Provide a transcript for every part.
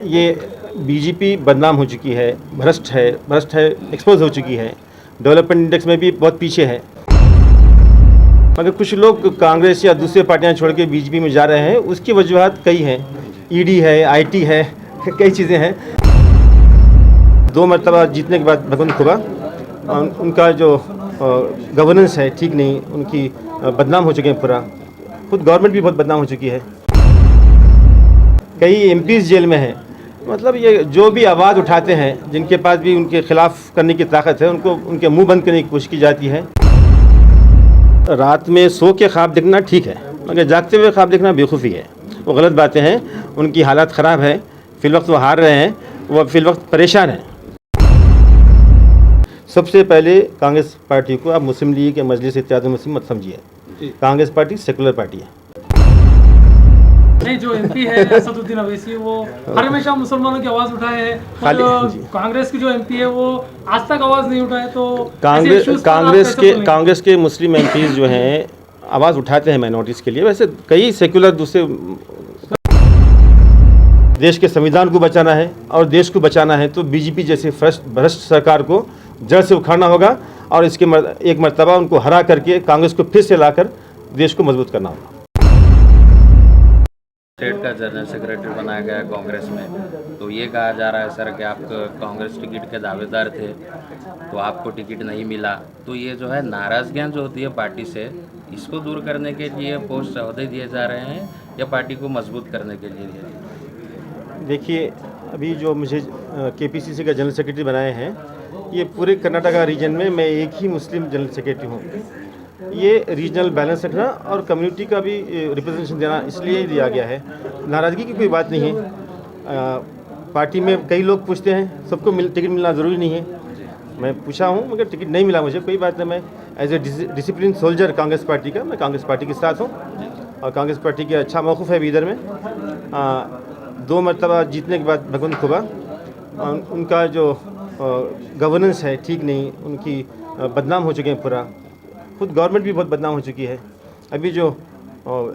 ये बीजेपी बदनाम हो चुकी है, भ्रष्ट है, एक्सपोज हो चुकी है। डेवलपमेंट इंडेक्स में भी बहुत पीछे है। मगर कुछ लोग कांग्रेस या दूसरे पार्टियां छोड़ के बीजेपी में जा रहे हैं, उसकी वजूहत कई हैं। ईडी है, आईटी है, कई चीज़ें हैं। 2 मरतबा जीतने के बाद भगवंत खुदा उनका जो गवर्नेंस है ठीक नहीं, उनकी बदनाम हो चुके हैं पूरा। खुद गवर्नमेंट भी बहुत बदनाम हो चुकी है। कई एमपीज जेल में हैं। मतलब ये जो भी आवाज़ उठाते हैं, जिनके पास भी उनके खिलाफ करने की ताकत है, उनको उनके मुंह बंद करने की कोशिश की जाती है। रात में सो के ख्वाब देखना ठीक है, मगर जागते हुए ख्वाब देखना बेवकूफ़ी है। वो गलत बातें हैं। उनकी हालत ख़राब है, फिल वक्त वो हार रहे हैं, वो फिल वक्त परेशान हैं। सबसे पहले कांग्रेस पार्टी को आप मुस्लिम लीग के मजलिस इत्तेहादुल मुस्लिमीन मत समझिए। कांग्रेस पार्टी सेकुलर पार्टी है। नहीं, जो एमपी है असदुद्दीन अवैसी, वो हर हमेशा मुसलमानों की आवाज़ उठाए हैं। कांग्रेस की जो एमपी है वो आज तक आवाज़ नहीं उठाए। तो कांग्रेस के मुस्लिम एमपीज जो हैं आवाज़ उठाते हैं माइनॉरिटीज़ के लिए। वैसे कई सेकुलर दूसरे देश के संविधान को बचाना है और देश को बचाना है तो बीजेपी जैसे भ्रष्ट सरकार को जड़ से उखाड़ना होगा और इसके एक मरतबा उनको हरा करके कांग्रेस को फिर से लाकर देश को मजबूत करना होगा। स्टेट का जनरल सेक्रेटरी बनाया गया कांग्रेस में, तो ये कहा जा रहा है सर कि आप कांग्रेस टिकट के दावेदार थे तो आपको टिकट नहीं मिला। तो ये जो है नाराज़गियाँ जो होती है पार्टी से, इसको दूर करने के लिए पोस्ट अहदे दिए जा रहे हैं या पार्टी को मजबूत करने के लिए? देखिए, अभी जो मुझे केपीसीसी का जनरल सेक्रेटरी बनाए हैं, ये पूरे कर्नाटका रीजन में मैं एक ही मुस्लिम जनरल सेक्रेटरी हूँ। ये रीजनल बैलेंस रखना और कम्युनिटी का भी रिप्रेजेंटेशन देना इसलिए दिया गया है। नाराज़गी की कोई बात नहीं है। पार्टी में कई लोग पूछते हैं, सबको टिकट मिलना ज़रूरी नहीं है। मैं पूछा हूँ मगर टिकट नहीं मिला मुझे, कोई बात नहीं। मैं as a discipline soldier Congress party का, मैं कांग्रेस पार्टी के साथ हूँ और कांग्रेस पार्टी के अच्छा मौक़िफ़ है इधर में। 2 मरतबा जीतने के बाद भगवंत खुदा उनका जो गवर्नेंस है ठीक नहीं, उनकी बदनाम हो चुके हैं पूरा। खुद गवर्नमेंट भी बहुत बदनाम हो चुकी है। अभी जो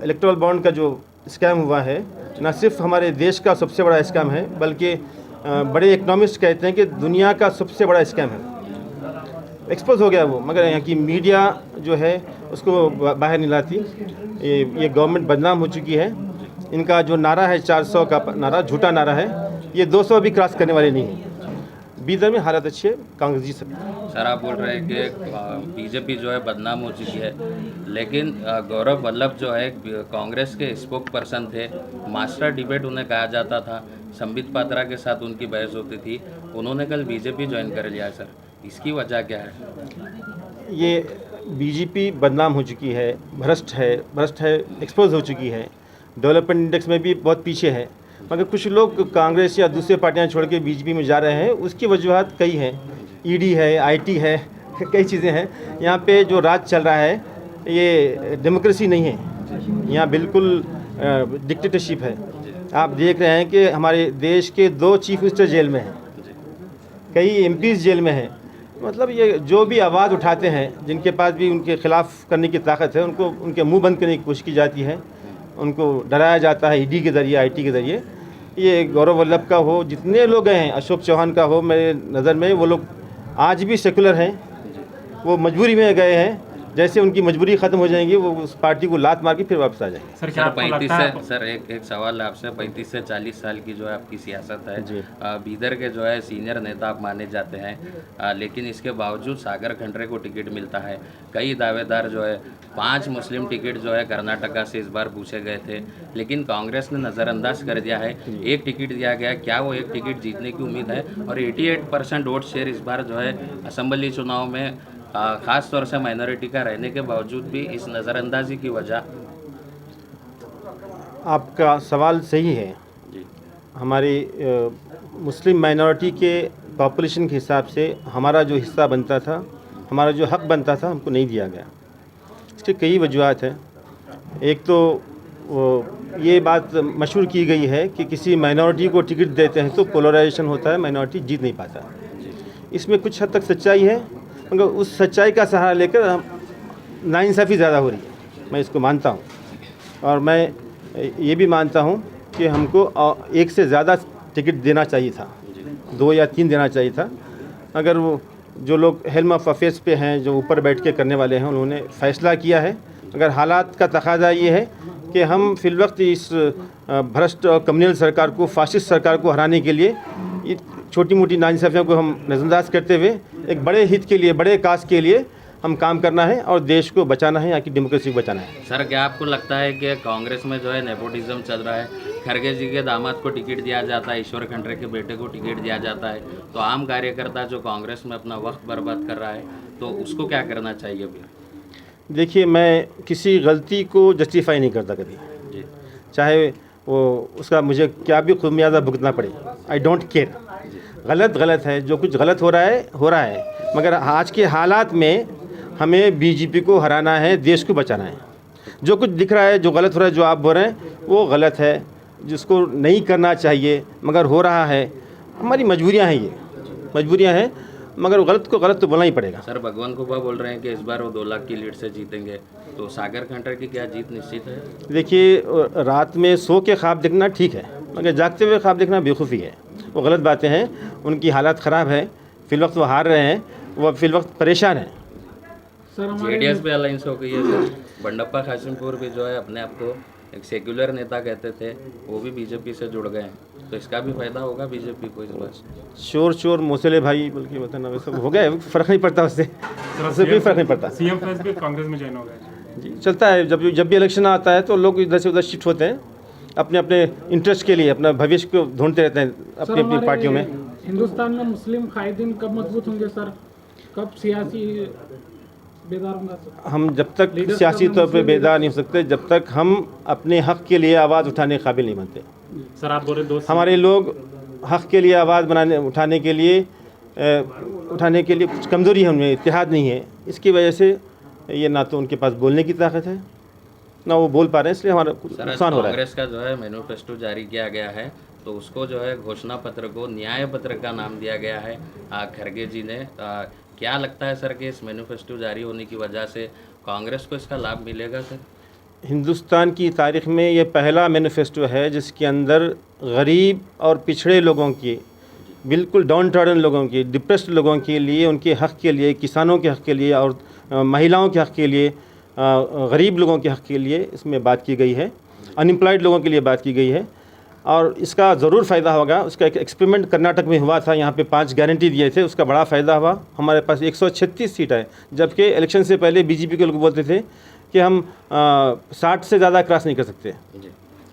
इलेक्टोरल बॉन्ड का जो स्कैम हुआ है, न सिर्फ हमारे देश का सबसे बड़ा स्कैम है, बल्कि बड़े इकनॉमिस्ट कहते हैं कि दुनिया का सबसे बड़ा स्कैम है। एक्सपोज हो गया वो, मगर यहाँ की मीडिया जो है उसको बाहर नहीं लाती। ये गवर्नमेंट बदनाम हो चुकी है। इनका जो नारा है 400 का नारा, झूठा नारा है। ये 200 भी क्रॉस करने वाले नहीं है। बीदर में हालत अच्छी है, कांग्रेस जीत सकती है। सर, आप बोल रहे हैं कि बीजेपी जो है बदनाम हो चुकी है, लेकिन गौरव वल्लभ जो है कांग्रेस के स्पोक पर्सन थे। मास्टर डिबेट उन्हें कहा जाता था, संबित पात्रा के साथ उनकी बहस होती थी। उन्होंने कल बीजेपी ज्वाइन कर लिया है सर, इसकी वजह क्या है? ये बीजेपी बदनाम हो चुकी है, भ्रष्ट है, एक्सपोज हो चुकी है। डेवलपमेंट इंडेक्स में भी बहुत पीछे है। मगर कुछ लोग कांग्रेस या दूसरे पार्टियां छोड़ के बीजेपी में जा रहे हैं, उसकी वजूहत कई हैं। ईडी है, आईटी है, कई चीज़ें हैं। यहाँ पे जो राज चल रहा है ये डेमोक्रेसी नहीं है, यहाँ बिल्कुल डिक्टेटरशिप है। आप देख रहे हैं कि हमारे देश के 2 चीफ मिनिस्टर जेल में हैं, कई एमपीज जेल में हैं। मतलब ये जो भी आवाज़ उठाते हैं, जिनके पास भी उनके खिलाफ करने की ताकत है, उनको उनके मुँह बंद करने की कोशिश की जाती है। उनको डराया जाता है ईडी के ज़रिए, आईटी के ज़रिए। ये गौरव वल्लभ का हो, जितने लोग गए हैं, अशोक चौहान का हो, मेरे नज़र में वो लोग आज भी सेकुलर हैं। वो मजबूरी में गए हैं। जैसे उनकी मजबूरी ख़त्म हो जाएंगी, वो उस पार्टी को लात मार के फिर वापस आ जाएंगे। सर, क्या 35 से सर एक सवाल है आपसे। 35 से 40 साल की जो है आपकी सियासत है, बीदर के जो है सीनियर नेता आप माने जाते हैं, लेकिन इसके बावजूद सागर खंडरे को टिकट मिलता है। कई दावेदार जो है 5 मुस्लिम टिकट जो है कर्नाटका से इस बार पूछे गए थे, लेकिन कांग्रेस ने नज़रअंदाज कर दिया है। एक टिकट दिया गया, क्या वो एक टिकट जीतने की उम्मीद है? और 88% वोट शेयर इस बार जो है असम्बली चुनाव में ख़ास तौर से माइनॉरिटी का रहने के बावजूद भी इस नज़रअंदाजी की वजह? आपका सवाल सही है जी। हमारी मुस्लिम माइनॉरिटी के पॉपुलेशन के हिसाब से हमारा जो हिस्सा बनता था, हमारा जो हक बनता था, हमको नहीं दिया गया। इसके कई वजूहत हैं। एक तो ये बात मशहूर की गई है कि किसी माइनॉरिटी को टिकट देते हैं तो पोलराइजेशन होता है, माइनॉरिटी जीत नहीं पाता। इसमें कुछ हद तक सच्चाई है, मगर उस सच्चाई का सहारा लेकर नाइंसाफ़ी ज़्यादा हो रही है। मैं इसको मानता हूँ और मैं ये भी मानता हूँ कि हमको एक से ज़्यादा टिकट देना चाहिए था, 2 या 3 देना चाहिए था। अगर वो जो लोग हेल्म ऑफ अफेयर्स पे हैं, जो ऊपर बैठ के करने वाले हैं, उन्होंने फ़ैसला किया है। अगर हालात का तकाजा ये है कि हम फ़िलवक्त इस भ्रष्ट और कम्युनल सरकार को, फाशिस्ट सरकार को हराने के लिए ये छोटी मोटी नाइंसाफ़ियों को हम नज़रअंदाज करते हुए एक बड़े हित के लिए, बड़े काज के लिए हम काम करना है और देश को बचाना है, यहाँ की डेमोक्रेसी को बचाना है। सर, क्या आपको लगता है कि कांग्रेस में जो है नेपोटिज्म चल रहा है? खरगे जी के दामाद को टिकट दिया जाता है, ईश्वर खंडरे के बेटे को टिकट दिया जाता है, तो आम कार्यकर्ता जो कांग्रेस में अपना वक्त बर्बाद कर रहा है, तो उसको क्या करना चाहिए फिर? देखिए, मैं किसी गलती को जस्टिफाई नहीं करता कभी, जी चाहे वो उसका मुझे क्या भी खुमियाजा भुगतना पड़े, आई डोंट केयर। गलत गलत है, जो कुछ गलत हो रहा है, मगर आज के हालात में हमें बीजेपी को हराना है, देश को बचाना है। जो कुछ दिख रहा है, जो गलत हो रहा है, जो आप बोल रहे हैं वो गलत है, जिसको नहीं करना चाहिए मगर हो रहा है। हमारी मजबूरियां हैं, ये मजबूरियां हैं, मगर गलत को गलत तो बोलना ही पड़ेगा। सर, भगवान खुबा बोल रहे हैं कि इस बार वो 2 लाख की लीड से जीतेंगे, तो सागर खंडरे की क्या जीत निश्चित है? देखिए, रात में सो के ख्वाब देखना ठीक है, मगर जागते हुए ख्वाब देखना बेवकूफ़ी है, वो गलत बातें हैं। उनकी हालत ख़राब है, फिलवक्त वो हार रहे हैं, वो फिलवक्त परेशान हैं। सर हमारे जेडीएस पे अलायंस हो गई है सर। बंडप्पा कासिमपुर भी जो है अपने आप को एक सेक्युलर नेता कहते थे, वो भी बीजेपी से जुड़ गए हैं, तो इसका भी फायदा होगा बीजेपी को इस बार? शोर मौसले भाई बोल के बताना, वैसे हो गए, फ़र्क नहीं पड़ता उससे कोई फ़र्क नहीं पड़ता। सीएम फेस भी कांग्रेस में ज्वाइन हो गए जी, चलता है। जब भी इलेक्शन आता है तो लोग इधर से उधर शिफ्ट होते हैं, अपने अपने इंटरेस्ट के लिए, अपना भविष्य को ढूंढते रहते हैं अपनी अपनी हमारे पार्टियों में। हिंदुस्तान में मुस्लिम कायदीन कब मजबूत होंगे सर? कब सियासी बेदार होंगे सर? हम जब तक सियासी तौर पे बेदार नहीं हो सकते, जब तक हम अपने हक़ के लिए आवाज़ उठाने के काबिल नहीं बनते। सर आप बोले दोस्त हमारे लोग हक़ के लिए आवाज़ उठाने के लिए कुछ कमज़ोरी है उनमें, इत्तेहाद नहीं है। इसकी वजह से ये ना तो उनके पास बोलने की ताकत है, ना वो बोल पा रहे हैं, इसलिए हमारा नुकसान हो रहा है। कांग्रेस का जो है मैनिफेस्टो जारी किया गया है, तो उसको जो है घोषणा पत्र को न्याय पत्र का नाम दिया गया है खरगे जी ने। क्या लगता है सर कि इस मैनिफेस्टो जारी होने की वजह से कांग्रेस को इसका लाभ मिलेगा सर? हिंदुस्तान की तारीख़ में ये पहला मैनिफेस्टो है जिसके अंदर गरीब और पिछड़े लोगों की, बिल्कुल डाउन ट्रॉडन लोगों की, डिप्रेस्ड लोगों के लिए, उनके हक़ के लिए, किसानों के हक़ के लिए और महिलाओं के हक़ के लिए, गरीब लोगों के हक़ के लिए इसमें बात की गई है, अनएम्प्लॉयड लोगों के लिए बात की गई है। और इसका ज़रूर फ़ायदा होगा। उसका एक एक्सपेरिमेंट कर्नाटक में हुआ था, यहाँ पे 5 गारंटी दिए थे, उसका बड़ा फ़ायदा हुआ। हमारे पास 136 सीट है, जबकि इलेक्शन से पहले बीजेपी के लोग बोलते थे कि हम 60 से ज़्यादा क्रॉस नहीं कर सकते।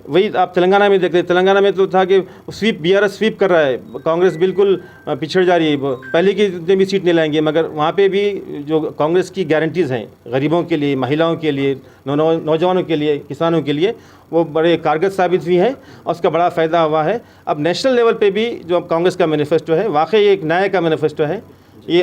वही आप तेलंगाना में देख रहे, तेलंगाना में तो था कि स्वीप, बीआरएस स्वीप कर रहा है, कांग्रेस बिल्कुल पिछड़ जा रही है, पहले की जितने भी सीट नहीं लाएंगे। मगर वहाँ पे भी जो कांग्रेस की गारंटीज़ हैं गरीबों के लिए, महिलाओं के लिए, नौजवानों के लिए, किसानों के लिए, वो बड़े कारगर साबित हुई हैं और उसका बड़ा फ़ायदा हुआ है। अब नेशनल लेवल पे भी जो कांग्रेस का मैनिफेस्टो है वाकई एक न्याय का मैनिफेस्टो है। ये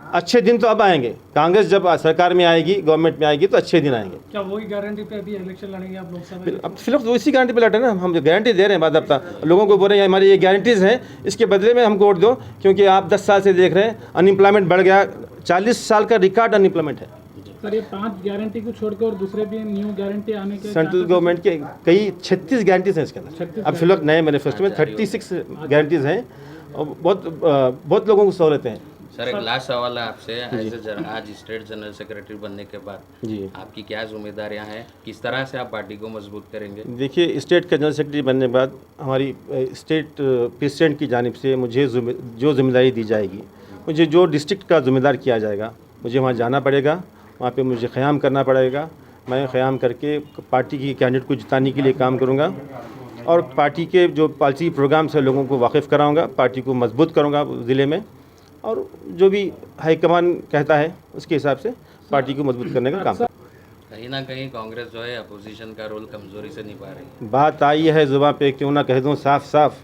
अच्छे दिन तो अब आएंगे। कांग्रेस जब सरकार में आएगी, गवर्नमेंट में आएगी, तो अच्छे दिन आएंगे। क्या वही गारंटी पे अभी इलेक्शन लड़ेंगे आप लोकसभा में? अब फिलहाल तो इसी गारंटी पे लड़ रहे हैं ना, हम गारंटी दे रहे हैं बाद हफ्ता लोगों को, बोल रहे हैं हमारी ये गारंटीज़ हैं, इसके बदले में हमको वोट दो, क्योंकि आप 10 साल से देख रहे हैं अनएम्प्लॉयमेंट बढ़ गया, 40 साल का रिकॉर्ड अनएम्प्लॉयमेंट है। सर ये 5 गारंटी को छोड़कर और दूसरे भी न्यू गारंटी आने के सेंट्रल गवर्नमेंट के कई 36 गारंटीज़ हैं इसके अंदर। 36 अब फिलहाल नए मैनिफेस्टो में 36 गारंटीज़ हैं और बहुत लोगों को सहूलतें हैं। सर एक लास्ट सवाल है आपसे, आज स्टेट जनरल सेक्रेटरी बनने के बाद जी, आपकी क्या जिम्मेदारियां हैं, किस तरह से आप पार्टी को मजबूत करेंगे? देखिए, स्टेट का जनरल सेक्रेटरी बनने के बाद हमारी स्टेट प्रेसिडेंट की जानिब से मुझे जो जिम्मेदारी दी जाएगी, मुझे जो डिस्ट्रिक्ट का जिम्मेदार किया जाएगा, मुझे वहाँ जाना पड़ेगा, वहाँ पे मुझे क़याम करना पड़ेगा। मैं क़याम करके पार्टी की कैंडिडेट को जिताने के लिए काम करूँगा और पार्टी के जो पॉलिसी प्रोग्राम से लोगों को वाकिफ़ कराऊँगा, पार्टी को मजबूत करूँगा ज़िले में, और जो भी हाईकमान कहता है उसके हिसाब से पार्टी को मजबूत करने का काम करें। कहीं ना कहीं कांग्रेस जो है अपोजिशन का रोल कमजोरी से निभा रही है। बात आई है ज़ुबान पे, क्यों ना कह दूँ साफ साफ,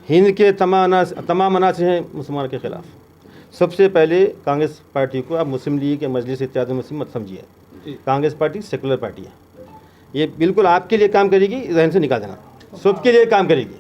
हिंद के तमाम अनासर हैं मुसलमान के ख़िलाफ़। सबसे पहले कांग्रेस पार्टी को आप मुस्लिम लीग के मजलिस इत्तेहादुल मुस्लिमीन मत समझिए। कांग्रेस पार्टी सेकुलर पार्टी है, ये बिल्कुल आपके लिए काम करेगी, जहन से निकाल देना, सबके लिए काम करेगी।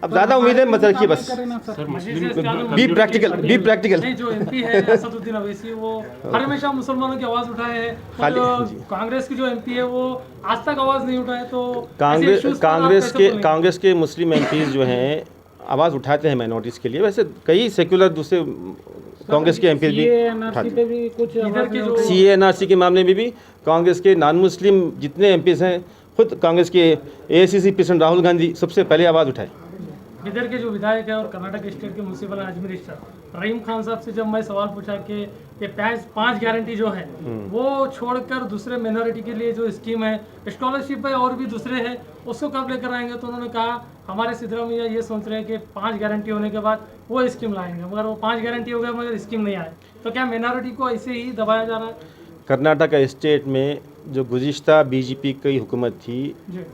अब ज़्यादा उम्मीदें मत रखिए बस। Sir Muslim be practical. नहीं, जो एमपी है असदुद्दीन अवैसी, वो हमेशा मुसलमानों की आवाज उठाए हैं, खाली- और जी। कांग्रेस की जो एमपी है वो आज तक आवाज नहीं उठाए, तो ऐसे issues पर आप कैसे बोलेंगे? कांग्रेस के मुस्लिम एमपीज जो हैं आवाज़ उठाते हैं माइनॉरिटीज़ के लिए। वैसे कई सेक्युलर दूसरे कांग्रेस के एमपीज भी उठाते हैं। इधर के जो CA/NRC के मामले में भी कांग्रेस के नॉन मुस्लिम जितने एमपीज हैं, खुद कांग्रेस के AICC प्रेसिडेंट राहुल गांधी सबसे पहले आवाज़ उठाए। इधर के जो विधायक है और कर्नाटक स्टेट के म्यूनिसिपल एडमिनिस्ट्रेटर रहीम खान साहब से जब मैं सवाल पूछा कि ये 5 गारंटी जो है वो छोड़कर दूसरे मिनोरिटी के लिए जो स्कीम है, स्कॉलरशिप है और भी दूसरे हैं, उसको कब लेकर आएंगे, तो उन्होंने कहा हमारे सिद्धरामैया ये सोच रहे हैं कि 5 गारंटी होने के बाद वो स्कीम लाएंगे, मगर वो 5 गारंटी हो गया मगर स्कीम नहीं आए, तो क्या मिनोरिटी को ऐसे ही दबाया जा रहा है? कर्नाटक स्टेट में जो गुज़िश्ता BJP की हुकूमत थी, जी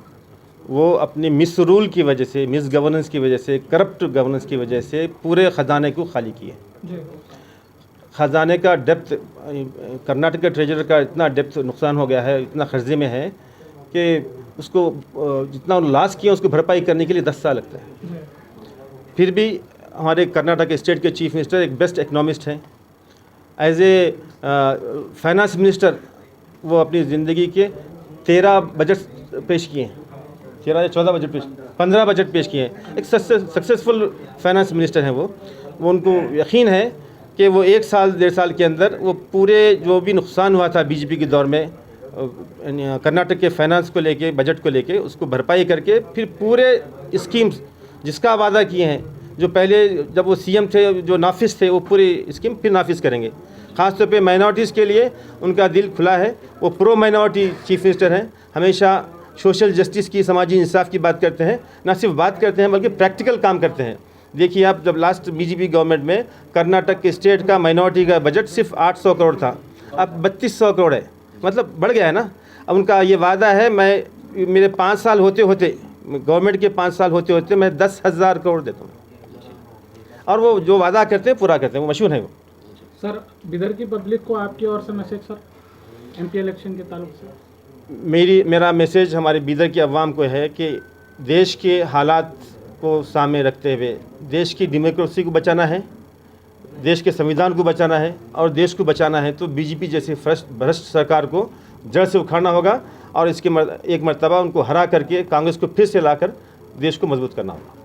वो अपने मिस रूल की वजह से, मिस गवर्नेंस की वजह से, करप्ट गवर्नेंस की वजह से पूरे ख़जाने को खाली किए। जी ख़जाने का डेप्थ, कर्नाटक के ट्रेजर का इतना डेप्थ नुकसान हो गया है, इतना कर्जे में है कि उसको जितना लॉस किया उसको भरपाई करने के लिए 10 साल लगता है। जी फिर भी हमारे कर्नाटक स्टेट के चीफ मिनिस्टर एक बेस्ट इकनॉमिस्ट हैं। एज ए फाइनेंस मिनिस्टर वो अपनी ज़िंदगी के 13 बजट पेश किए हैं, 13 या 14 बजट पेश, 15 बजट पेश किए हैं। एक सक्सेसफुल फाइनेंस मिनिस्टर हैं वो उनको यकीन है कि वो 1 साल 1.5 साल के अंदर वो पूरे जो भी नुकसान हुआ था BJP के दौर में कर्नाटक के फाइनेंस को लेके, बजट को लेके, उसको भरपाई करके फिर पूरे स्कीम्स जिसका वादा किए हैं, जो पहले जब वो CM थे जो नाफिज थे, वो पूरी स्कीम फिर नाफिज करेंगे। ख़ासतौर पे माइनॉरिटीज़ के लिए उनका दिल खुला है। वो प्रो माइनॉरिटी चीफ मिनिस्टर हैं, हमेशा सोशल जस्टिस की, समाजी इंसाफ की बात करते हैं, ना सिर्फ बात करते हैं बल्कि प्रैक्टिकल काम करते हैं। देखिए आप, जब लास्ट BJP गवर्नमेंट में कर्नाटक के स्टेट का माइनॉरिटी का बजट सिर्फ 800 करोड़ था, अब 3200 करोड़ है, मतलब बढ़ गया है ना। अब उनका ये वादा है, मेरे 5 साल होते होते, गवर्नमेंट के 5 साल होते होते मैं 10,000 करोड़ देता हूँ, और वो जो वादा करते हैं पूरा करते हैं, वो मशहूर है वो। सर बिदर की पब्लिक को आपकी ओर से मैसेज सर, MP इलेक्शन के ताल्लुक से? मेरा मैसेज हमारे बीदर की अवाम को है कि देश के हालात को सामने रखते हुए देश की डेमोक्रेसी को बचाना है, देश के संविधान को बचाना है और देश को बचाना है, तो BJP जैसे भ्रष्ट सरकार को जड़ से उखाड़ना होगा और इसके एक मर्तबा उनको हरा करके कांग्रेस को फिर से लाकर देश को मजबूत करना होगा।